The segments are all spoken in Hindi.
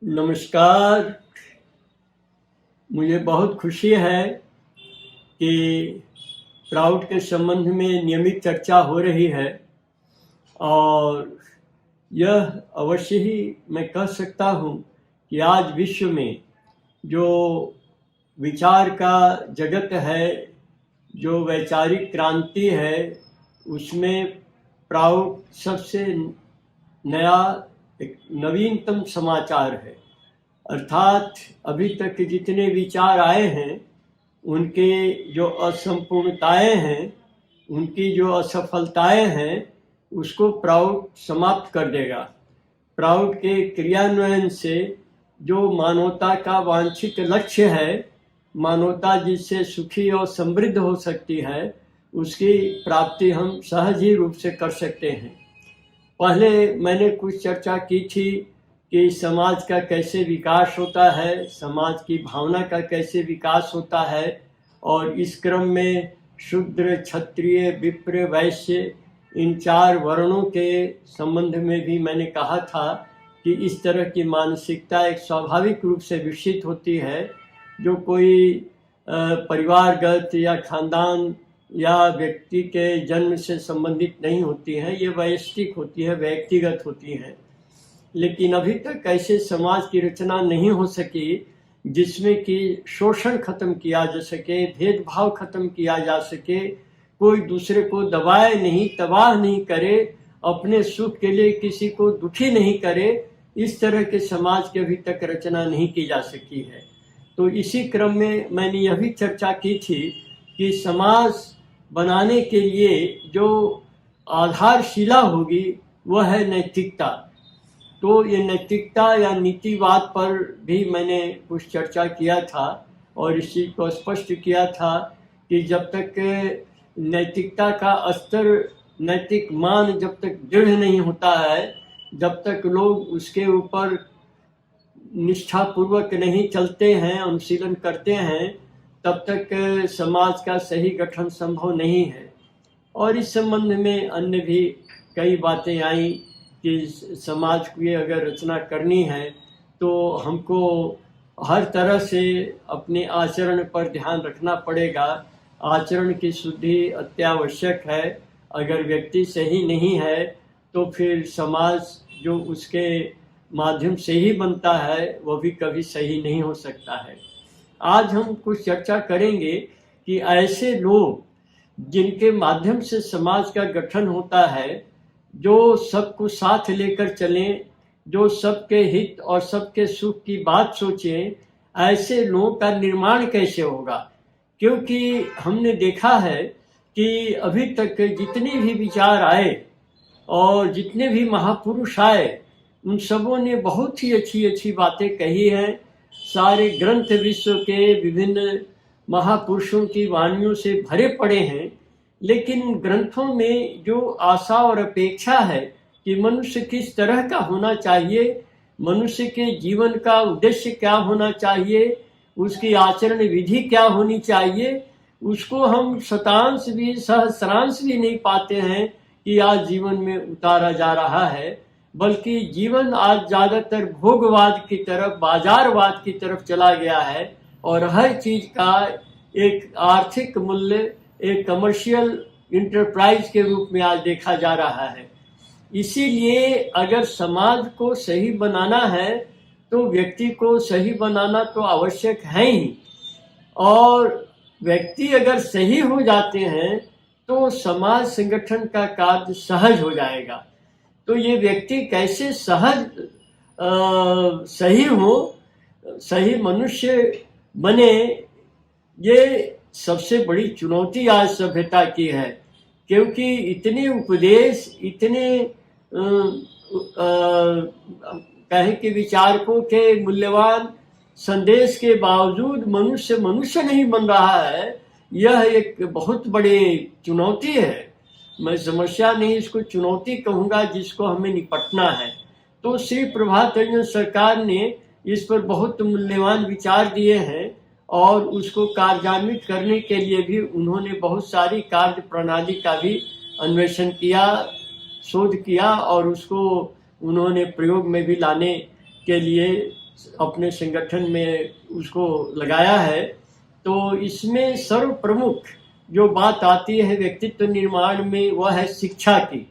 नमस्कार। मुझे बहुत खुशी है कि प्राउड के संबंध में नियमित चर्चा हो रही है और यह अवश्य ही मैं कह सकता हूँ कि आज विश्व में जो विचार का जगत है, जो वैचारिक क्रांति है, उसमें प्राउड सबसे नया एक नवीनतम समाचार है। अर्थात अभी तक जितने विचार आए हैं, उनके जो असंपूर्णताएं हैं, उनकी जो असफलताएं हैं, उसको प्राउड समाप्त कर देगा। प्राउड के क्रियान्वयन से जो मानवता का वांछित लक्ष्य है, मानवता जिससे सुखी और समृद्ध हो सकती है, उसकी प्राप्ति हम सहज ही रूप से कर सकते हैं। पहले मैंने कुछ चर्चा की थी कि समाज का कैसे विकास होता है, समाज की भावना का कैसे विकास होता है, और इस क्रम में शूद्र, क्षत्रिय, विप्र, वैश्य, इन चार वर्णों के संबंध में भी मैंने कहा था कि इस तरह की मानसिकता एक स्वाभाविक रूप से विकसित होती है, जो कोई परिवारगत या खानदान या व्यक्ति के जन्म से संबंधित नहीं होती हैं, ये वैयक्तिक होती है, व्यक्तिगत होती हैं। लेकिन अभी तक ऐसे समाज की रचना नहीं हो सकी जिसमें कि शोषण खत्म किया जा सके, भेदभाव खत्म किया जा सके, कोई दूसरे को दबाए नहीं, तबाह नहीं करे, अपने सुख के लिए किसी को दुखी नहीं करे। इस तरह के समाज की अभी तक रचना नहीं की जा सकी है। तो इसी क्रम में मैंने यह भी चर्चा की थी कि समाज बनाने के लिए जो आधारशिला होगी वह है नैतिकता। तो ये नैतिकता या नीतिवाद पर भी मैंने कुछ चर्चा किया था और इस चीज़ को स्पष्ट किया था कि जब तक नैतिकता का स्तर, नैतिक मान जब तक दृढ़ नहीं होता है, जब तक लोग उसके ऊपर निष्ठापूर्वक नहीं चलते हैं, अनुशीलन करते हैं, तब तक समाज का सही गठन संभव नहीं है। और इस संबंध में अन्य भी कई बातें आई कि समाज को ये अगर रचना करनी है तो हमको हर तरह से अपने आचरण पर ध्यान रखना पड़ेगा। आचरण की शुद्धि अत्यावश्यक है। अगर व्यक्ति सही नहीं है तो फिर समाज जो उसके माध्यम से ही बनता है वह भी कभी सही नहीं हो सकता है। आज हम कुछ चर्चा करेंगे कि ऐसे लोग जिनके माध्यम से समाज का गठन होता है, जो सबको साथ लेकर चलें, जो सबके हित और सबके सुख की बात सोचें, ऐसे लोगों का निर्माण कैसे होगा। क्योंकि हमने देखा है कि अभी तक जितने भी विचार आए और जितने भी महापुरुष आए, उन सबों ने बहुत ही अच्छी अच्छी बातें कही हैं। सारे ग्रंथ विश्व के विभिन्न महापुरुषों की वाणियों से भरे पड़े हैं, लेकिन ग्रंथों में जो आशा और अपेक्षा है कि मनुष्य किस तरह का होना चाहिए, मनुष्य के जीवन का उद्देश्य क्या होना चाहिए, उसकी आचरण विधि क्या होनी चाहिए, उसको हम शतांश भी सहस्रांश भी नहीं पाते हैं कि आज जीवन में उतारा जा रहा है। बल्कि जीवन आज ज़्यादातर भोगवाद की तरफ, बाजारवाद की तरफ चला गया है और हर चीज़ का एक आर्थिक मूल्य, एक कमर्शियल इंटरप्राइज के रूप में आज देखा जा रहा है। इसीलिए अगर समाज को सही बनाना है तो व्यक्ति को सही बनाना तो आवश्यक है ही, और व्यक्ति अगर सही हो जाते हैं तो समाज संगठन का कार्य सहज हो जाएगा। तो ये व्यक्ति कैसे सहज सही हो, सही मनुष्य बने, ये सबसे बड़ी चुनौती आज सभ्यता की है। क्योंकि इतने उपदेश, इतने कहे कि विचारकों के मूल्यवान संदेश के बावजूद मनुष्य मनुष्य नहीं बन रहा है, यह एक बहुत बड़ी चुनौती है। मैं समस्या नहीं, इसको चुनौती कहूँगा जिसको हमें निपटना है। तो श्री प्रभात रंजन सरकार ने इस पर बहुत मूल्यवान विचार दिए हैं और उसको कार्यान्वित करने के लिए भी उन्होंने बहुत सारी कार्य प्रणाली का भी अन्वेषण किया, शोध किया और उसको उन्होंने प्रयोग में भी लाने के लिए अपने संगठन में उसको लगाया है। तो इसमें सर्व प्रमुख जो बात आती है व्यक्तित्व निर्माण में, वह है शिक्षा की।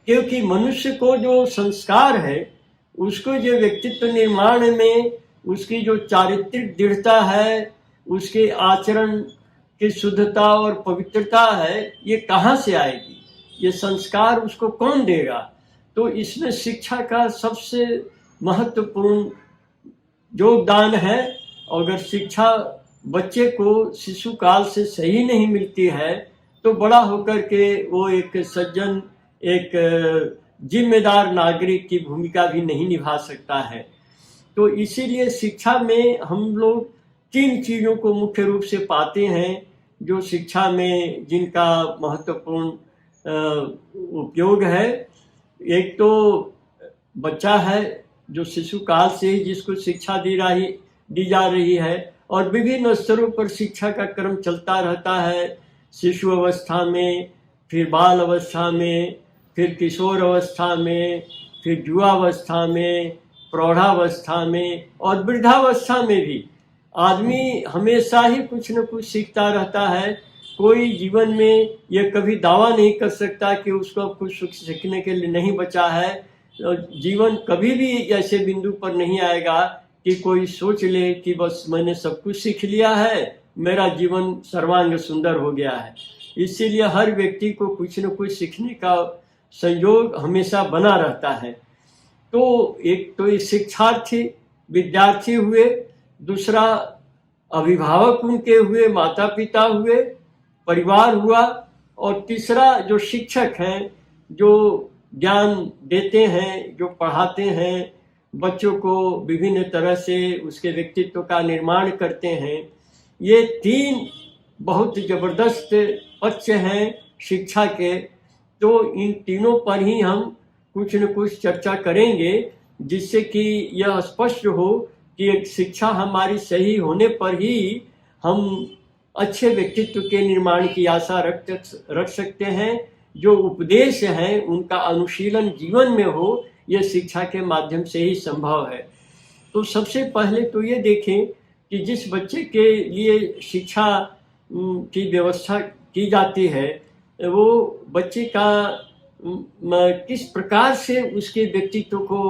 क्योंकि मनुष्य को जो संस्कार है, उसको जो व्यक्तित्व निर्माण में उसकी जो चारित्रिक दृढ़ता है, उसके आचरण की शुद्धता और पवित्रता है, ये कहाँ से आएगी? ये संस्कार उसको कौन देगा? तो इसमें शिक्षा का सबसे महत्वपूर्ण योगदान है। अगर शिक्षा बच्चे को शिशु काल से सही नहीं मिलती है, तो बड़ा होकर के वो एक सज्जन, एक जिम्मेदार नागरिक की भूमिका भी नहीं निभा सकता है। तो इसीलिए शिक्षा में हम लोग 3 चीज़ों को मुख्य रूप से पाते हैं, जो शिक्षा में जिनका महत्वपूर्ण उपयोग है। एक तो बच्चा है जो शिशु काल से ही जिसको शिक्षा दी जा रही है, और विभिन्न स्तरों पर शिक्षा का क्रम चलता रहता है। शिशु अवस्था में, फिर बाल अवस्था में, फिर किशोर अवस्था में, फिर युवावस्था में, प्रौढ़ावस्था में और वृद्धावस्था में भी आदमी हमेशा ही कुछ न कुछ सीखता रहता है। कोई जीवन में ये कभी दावा नहीं कर सकता कि उसको अब कुछ सीखने के लिए नहीं बचा है। जीवन कभी भी ऐसे बिंदु पर नहीं आएगा कि कोई सोच ले कि बस मैंने सब कुछ सीख लिया है, मेरा जीवन सर्वांग सुंदर हो गया है। इसीलिए हर व्यक्ति को कुछ न कुछ सीखने का संयोग हमेशा बना रहता है। तो एक तो ये शिक्षार्थी विद्यार्थी हुए, दूसरा अभिभावक उनके हुए, माता पिता हुए, परिवार हुआ, और तीसरा जो शिक्षक हैं, जो ज्ञान देते हैं, जो पढ़ाते हैं, बच्चों को विभिन्न तरह से उसके व्यक्तित्व का निर्माण करते हैं। ये 3 बहुत ज़बरदस्त पक्ष हैं शिक्षा के। तो इन तीनों पर ही हम कुछ न कुछ चर्चा करेंगे, जिससे कि यह स्पष्ट हो कि एक शिक्षा हमारी सही होने पर ही हम अच्छे व्यक्तित्व के निर्माण की आशा रख सकते हैं। जो उपदेश हैं उनका अनुशीलन जीवन में हो, यह शिक्षा के माध्यम से ही संभव है। तो सबसे पहले तो ये देखें कि जिस बच्चे के लिए शिक्षा की व्यवस्था की जाती है, वो बच्चे का किस प्रकार से उसके व्यक्तित्व को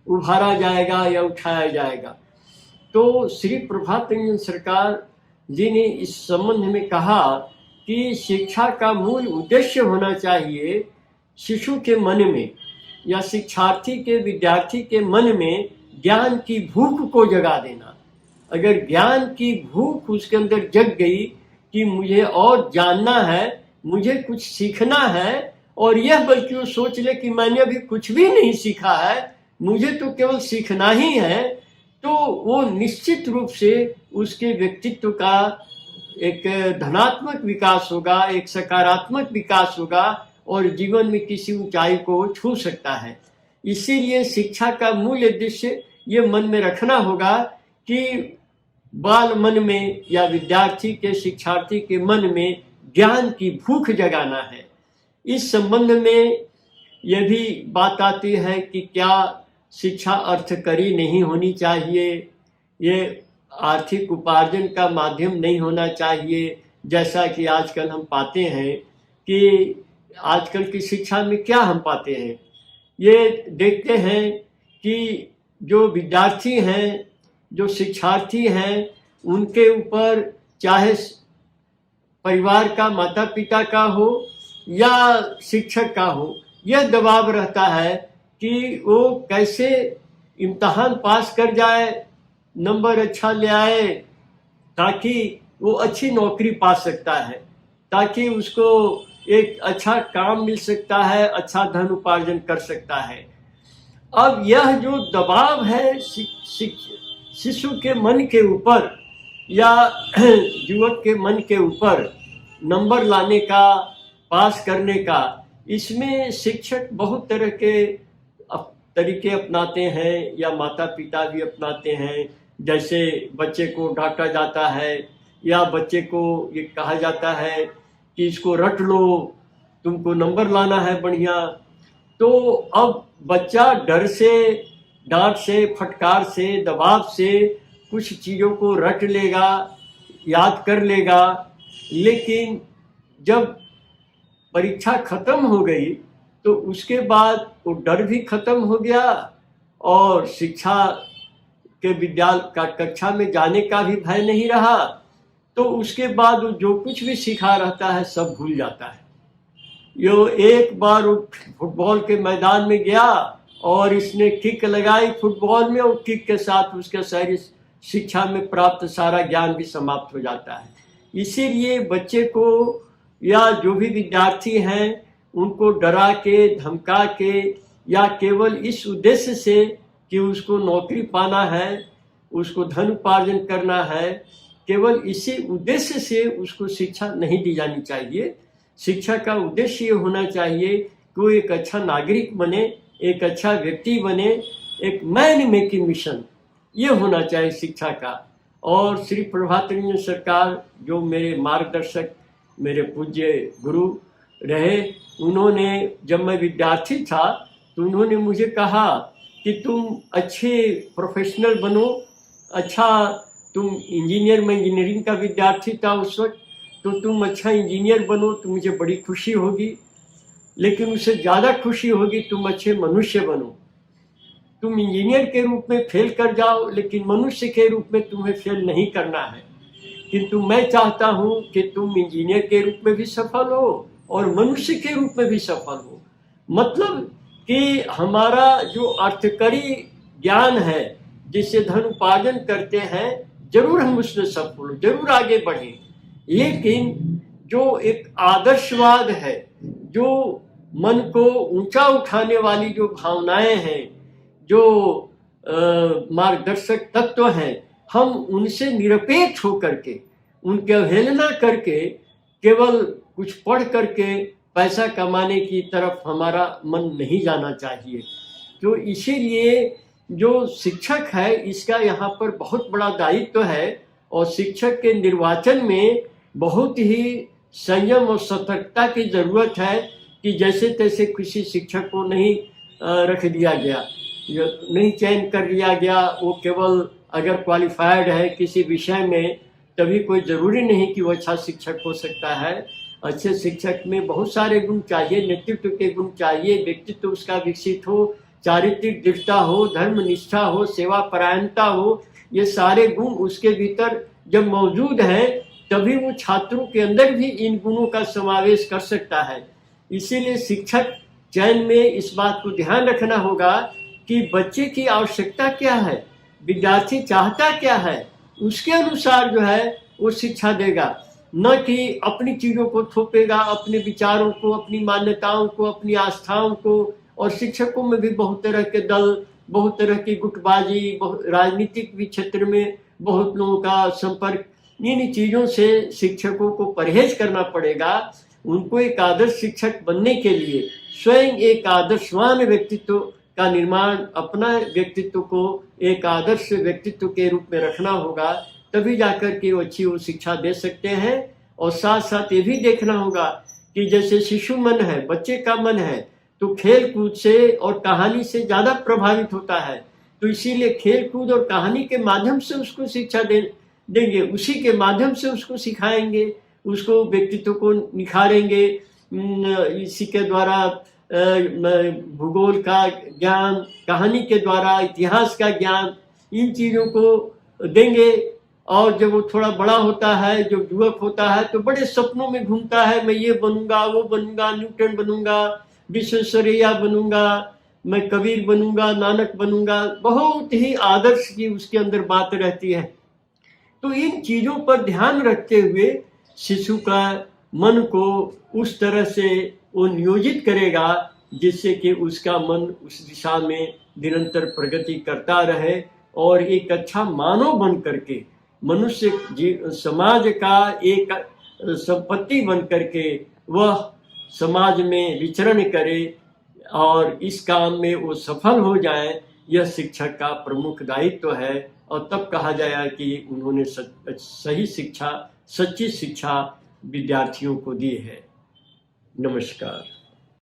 उभारा जाएगा या उठाया जाएगा। तो श्री प्रभात रंजन सरकार जी ने इस संबंध में कहा कि शिक्षा का मूल उद्देश्य होना चाहिए शिशु के मन में या शिक्षार्थी के, विद्यार्थी के मन में ज्ञान की भूख को जगा देना। अगर ज्ञान की भूख उसके अंदर जग गई कि मुझे और जानना है, मुझे कुछ सीखना है, और यह बल्कि वो सोच ले कि मैंने अभी कुछ भी नहीं सीखा है, मुझे तो केवल सीखना ही है, तो वो निश्चित रूप से उसके व्यक्तित्व का एक धनात्मक विकास होगा, एक सकारात्मक विकास होगा, और जीवन में किसी ऊंचाई को छू सकता है। इसीलिए शिक्षा का मूल उद्देश्य ये मन में रखना होगा कि बाल मन में या विद्यार्थी के, शिक्षार्थी के मन में ज्ञान की भूख जगाना है। इस संबंध में यह भी बात आती है कि क्या शिक्षा अर्थकरी नहीं होनी चाहिए, ये आर्थिक उपार्जन का माध्यम नहीं होना चाहिए। जैसा कि आजकल हम पाते हैं कि आजकल की शिक्षा में क्या हम पाते हैं, ये देखते हैं कि जो विद्यार्थी हैं, जो शिक्षार्थी हैं, उनके ऊपर चाहे परिवार का, माता पिता का हो या शिक्षक का हो, यह दबाव रहता है कि वो कैसे इम्तहान पास कर जाए, नंबर अच्छा ले आए, ताकि वो अच्छी नौकरी पा सकता है, ताकि उसको एक अच्छा काम मिल सकता है, अच्छा धन उपार्जन कर सकता है। अब यह जो दबाव है शिशु के मन के ऊपर या युवक के मन के ऊपर नंबर लाने का, पास करने का, इसमें शिक्षक बहुत तरह के तरीके अपनाते हैं या माता पिता भी अपनाते हैं। जैसे बच्चे को डांटा जाता है या बच्चे को ये कहा जाता है कि इसको रट लो, तुमको नंबर लाना है बढ़िया। तो अब बच्चा डर से डांट से, फटकार से, दबाव से कुछ चीज़ों को रट लेगा, याद कर लेगा, लेकिन जब परीक्षा खत्म हो गई तो उसके बाद वो डर भी खत्म हो गया और शिक्षा के विद्यालय का कक्षा में जाने का भी भय नहीं रहा। तो उसके बाद वो जो कुछ भी सीखा रहता है सब भूल जाता है। यो एक बार वो फुटबॉल के मैदान में गया और इसने किक लगाई फुटबॉल में, और किक के साथ उसके सारी शिक्षा में प्राप्त सारा ज्ञान भी समाप्त हो जाता है। इसीलिए बच्चे को या जो भी विद्यार्थी हैं उनको डरा के, धमका के, या केवल इस उद्देश्य से कि उसको नौकरी पाना है, उसको धन उपार्जन करना है, केवल इसी उद्देश्य से उसको शिक्षा नहीं दी जानी चाहिए। शिक्षा का उद्देश्य ये होना चाहिए कि वो एक अच्छा नागरिक बने, एक अच्छा व्यक्ति बने, एक मैन मेकिंग मिशन ये होना चाहिए शिक्षा का। और श्री प्रभात रंजन सरकार जो मेरे मार्गदर्शक, मेरे पूज्य गुरु रहे, उन्होंने जब मैं विद्यार्थी था तो उन्होंने मुझे कहा कि तुम अच्छे प्रोफेशनल बनो, अच्छा तुम इंजीनियर, मैं इंजीनियरिंग का विद्यार्थी था उस वक्त, तो तुम अच्छा इंजीनियर बनो तो मुझे बड़ी खुशी होगी, लेकिन उससे ज़्यादा खुशी होगी तुम अच्छे मनुष्य बनो। तुम इंजीनियर के रूप में फेल कर जाओ लेकिन मनुष्य के रूप में तुम्हें फेल नहीं करना है, किंतु मैं चाहता हूँ कि तुम इंजीनियर के रूप में भी सफल हो और मनुष्य के रूप में भी सफल हो। मतलब कि हमारा जो अर्थकरी ज्ञान है जिससे धन उपार्जन करते हैं, जरूर हम उसमें सफल हो, जरूर आगे बढ़ें, लेकिन जो एक आदर्शवाद है, जो मन को ऊंचा उठाने वाली जो भावनाएं हैं, जो मार्गदर्शक तत्व हैं, हम उनसे निरपेक्ष होकर के, उनकी अवहेलना करके, केवल कुछ पढ़ करके पैसा कमाने की तरफ हमारा मन नहीं जाना चाहिए। तो इसीलिए जो शिक्षक है इसका यहाँ पर बहुत बड़ा दायित्व है, और शिक्षक के निर्वाचन में बहुत ही संयम और सतर्कता की जरूरत है कि जैसे तैसे किसी शिक्षक को नहीं रख दिया गया, नहीं चयन कर लिया गया। वो केवल अगर क्वालिफाइड है किसी विषय में तभी कोई ज़रूरी नहीं कि वो अच्छा शिक्षक हो सकता है। अच्छे शिक्षक में बहुत सारे गुण चाहिए, नेतृत्व के गुण चाहिए, व्यक्तित्व उसका विकसित हो, चारित्रिक दृढ़ता हो, धर्म निष्ठा हो, सेवा परायणता हो, ये सारे गुण उसके भीतर जब मौजूद हैं तभी वो छात्रों के अंदर भी इन गुणों का समावेश कर सकता है। इसीलिए शिक्षक चयन में इस बात को ध्यान रखना होगा कि बच्चे की आवश्यकता क्या है, विद्यार्थी चाहता क्या है, उसके अनुसार जो है वो शिक्षा देगा, न कि अपनी चीज़ों को थोपेगा, अपने विचारों को, अपनी मान्यताओं को, अपनी आस्थाओं को। और शिक्षकों में भी बहुत तरह के दल, बहुत तरह की गुटबाजी, राजनीतिक भी क्षेत्र में बहुत लोगों का संपर्क, इन चीज़ों से शिक्षकों को परहेज करना पड़ेगा। उनको एक आदर्श शिक्षक बनने के लिए स्वयं एक आदर्शवान व्यक्तित्व का निर्माण, अपना व्यक्तित्व को एक आदर्श व्यक्तित्व के रूप में रखना होगा, तभी जाकर के वो अच्छी वो शिक्षा दे सकते हैं। और साथ साथ ये भी देखना होगा कि जैसे शिशु मन है, बच्चे का मन है, तो खेल कूद से और कहानी से ज़्यादा प्रभावित होता है, तो इसीलिए खेल कूद और कहानी के माध्यम से उसको शिक्षा देंगे, उसी के माध्यम से उसको सिखाएंगे, उसको व्यक्तित्व को निखारेंगे। इसी के द्वारा भूगोल का ज्ञान, कहानी के द्वारा इतिहास का ज्ञान, इन चीज़ों को देंगे। और जब वो थोड़ा बड़ा होता है, जब युवक होता है, तो बड़े सपनों में घूमता है, मैं ये बनूंगा, वो बनूंगा, न्यूटन बनूंगा, विश्वेश्वरैया बनूंगा, मैं कबीर बनूंगा, नानक बनूंगा, बहुत ही आदर्श की उसके अंदर बात रहती है। तो इन चीज़ों पर ध्यान रखते हुए शिशु का मन को उस तरह से वो नियोजित करेगा जिससे कि उसका मन उस दिशा में निरंतर प्रगति करता रहे और एक अच्छा मानव बन करके, मनुष्य समाज का एक संपत्ति बन करके वह समाज में विचरण करे और इस काम में वो सफल हो जाए। यह शिक्षक का प्रमुख दायित्व है। और तब कहा जाएगा कि उन्होंने सही शिक्षा, सच्ची शिक्षा विद्यार्थियों को दी है। नमस्कार।